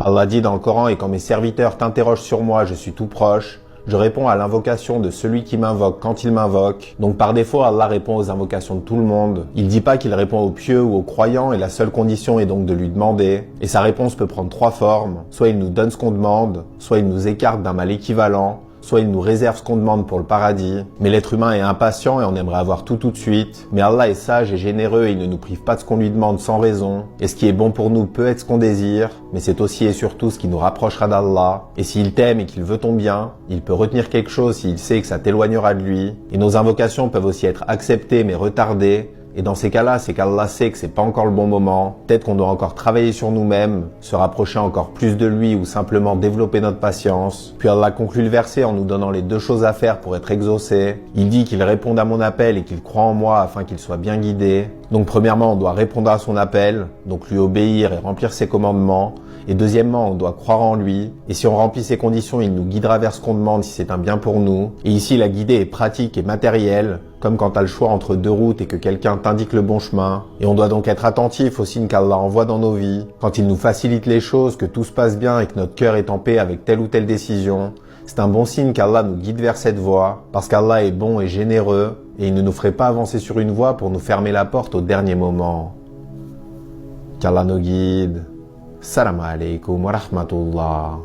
Allah dit dans le Coran, et quand mes serviteurs t'interrogent sur moi, je suis tout proche. Je réponds à l'invocation de celui qui m'invoque quand il m'invoque. Donc par défaut, Allah répond aux invocations de tout le monde. Il dit pas qu'il répond aux pieux ou aux croyants et la seule condition est donc de lui demander. Et sa réponse peut prendre 3 formes. Soit il nous donne ce qu'on demande, soit il nous écarte d'un mal équivalent, soit il nous réserve ce qu'on demande pour le paradis. Mais l'être humain est impatient et on aimerait avoir tout de suite. Mais Allah est sage et généreux et il ne nous prive pas de ce qu'on lui demande sans raison. Et ce qui est bon pour nous peut être ce qu'on désire, mais c'est aussi et surtout ce qui nous rapprochera d'Allah. Et s'il t'aime et qu'il veut ton bien, il peut retenir quelque chose s'il sait que ça t'éloignera de lui. Et nos invocations peuvent aussi être acceptées mais retardées. Et dans ces cas-là, c'est qu'Allah sait que c'est pas encore le bon moment. Peut-être qu'on doit encore travailler sur nous-mêmes, se rapprocher encore plus de lui ou simplement développer notre patience. Puis Allah conclut le verset en nous donnant les 2 choses à faire pour être exaucé. Il dit qu'il réponde à mon appel et qu'il croit en moi afin qu'il soit bien guidé. Donc premièrement, on doit répondre à son appel, donc lui obéir et remplir ses commandements. Et deuxièmement, on doit croire en lui. Et si on remplit ces conditions, il nous guidera vers ce qu'on demande si c'est un bien pour nous. Et ici, la guidée est pratique et matérielle, comme quand tu as le choix entre 2 routes et que quelqu'un t'indique le bon chemin. Et on doit donc être attentif aux signes qu'Allah envoie dans nos vies. Quand il nous facilite les choses, que tout se passe bien et que notre cœur est en paix avec telle ou telle décision, c'est un bon signe qu'Allah nous guide vers cette voie, parce qu'Allah est bon et généreux, et il ne nous ferait pas avancer sur une voie pour nous fermer la porte au dernier moment. Qu'Allah nous guide. Salam alaikum wa rahmatullah.